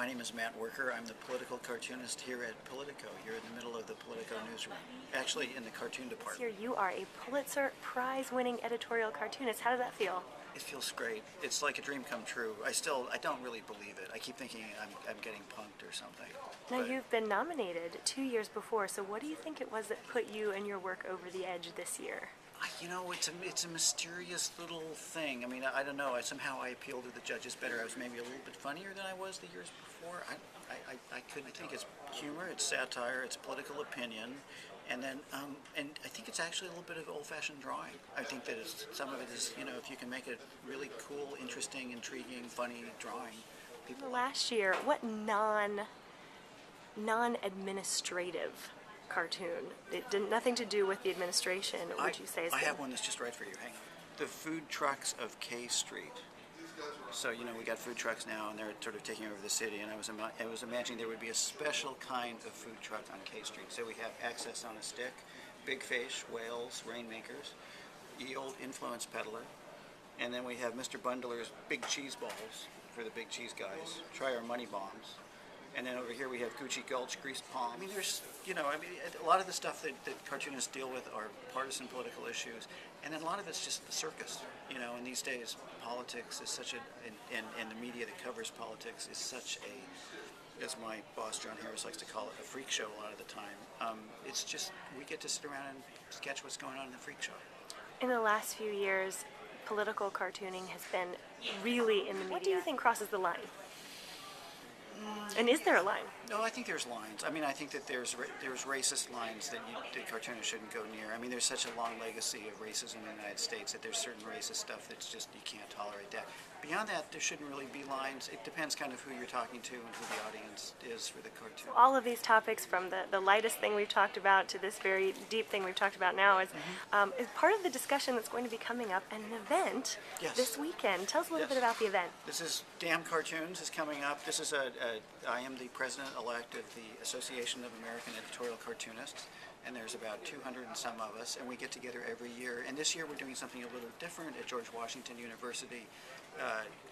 My name is Matt Wuerker. I'm the political cartoonist here at Politico. You're in the middle of the Politico newsroom, actually in the cartoon department. Here you are a Pulitzer Prize winning editorial cartoonist. How does that feel? It feels great. It's like a dream come true. I don't really believe it. I keep thinking I'm getting punked or something. Now, you've been nominated 2 years before, so what do you think it was that put you and your work over the edge this year? It's a mysterious little thing. I mean, I don't know. Somehow I appeal to the judges better. I was maybe a little bit funnier than I was the years before. I couldn't think. It's humor, it's satire, it's political opinion, and then and I think it's actually a little bit of old-fashioned drawing. I think that some of it is, if you can make it really cool, interesting, intriguing, funny drawing, people. Last year, what non-administrative cartoon, it did nothing to do with the administration, would you say? I have one that's just right for you. Hang on. The food trucks of K Street. So, we got food trucks now, and they're sort of taking over the city, and I was imagining there would be a special kind of food truck on K Street. So we have Access on a Stick, Big Fish, Whales, Rainmakers, the old Influence Peddler, and then we have Mr. Bundler's Big Cheese Balls for the big cheese guys. Try our Money Bombs. And then over here we have Gucci Gulch, Greased Palm. I mean, there's, a lot of the stuff that cartoonists deal with are partisan political issues, and then a lot of it's just the circus. And these days politics is such and the media that covers politics is such a, as my boss John Harris likes to call it, a freak show a lot of the time. It's just, we get to sit around and sketch what's going on in the freak show. In the last few years, political cartooning has been really in the media. What do you think crosses the line? And is there a line? No, I think there's lines. I mean, I think that there's racist lines that cartoonists shouldn't go near. I mean, there's such a long legacy of racism in the United States that there's certain racist stuff that's just, you can't tolerate that. Beyond that, there shouldn't really be lines. It depends kind of who you're talking to and who the audience is for the cartoon. All of these topics, from the lightest thing we've talked about to this very deep thing we've talked about now, is part of the discussion that's going to be coming up at an event this weekend. Tell us a little bit about the event. This is Damn Cartoons is coming up. This is I am the president-elect of the Association of American Editorial Cartoonists, and there's about 200 and some of us, and we get together every year. And this year we're doing something a little different at George Washington University.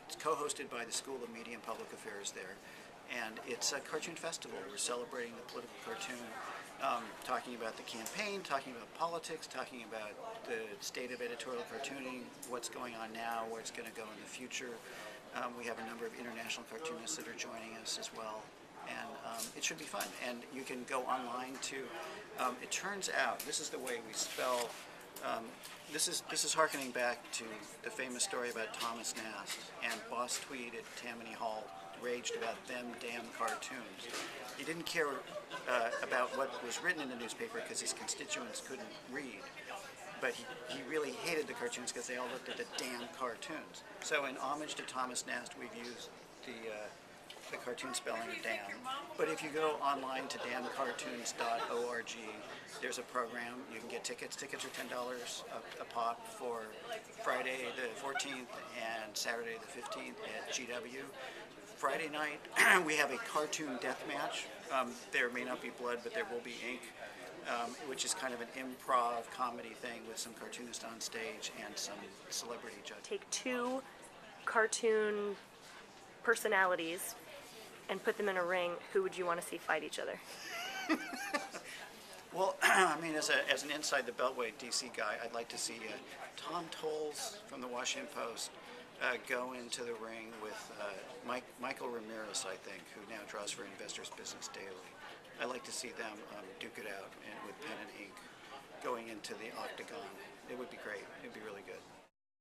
It's co-hosted by the School of Media and Public Affairs there, and it's a cartoon festival. We're celebrating the political cartoon, talking about the campaign, talking about politics, talking about the state of editorial cartooning, what's going on now, where it's going to go in the future. We have a number of international cartoonists that are joining us as well, and it should be fun. And you can go online to, it turns out, this is the way we spell, this is hearkening back to the famous story about Thomas Nast, and Boss Tweed at Tammany Hall raged about them damn cartoons. He didn't care about what was written in the newspaper because his constituents couldn't read. But he really hated the cartoons because they all looked at the damn cartoons. So in homage to Thomas Nast, we've used the cartoon spelling of damn. But if you go online to damncartoons.org, there's a program. You can get tickets. Tickets are $10 a pop for Friday the 14th and Saturday the 15th at GW. Friday night, we have a cartoon death match. There may not be blood, but there will be ink. Which is kind of an improv comedy thing with some cartoonists on stage and some celebrity judges. Take two cartoon personalities and put them in a ring. Who would you want to see fight each other? Well, I mean, as an inside the Beltway DC guy, I'd like to see Tom Tolles from the Washington Post go into the ring with Michael Ramirez, I think, who now draws for Investors Business Daily. I like to see them duke it out with pen and ink going into the octagon. It would be great. It would be really good.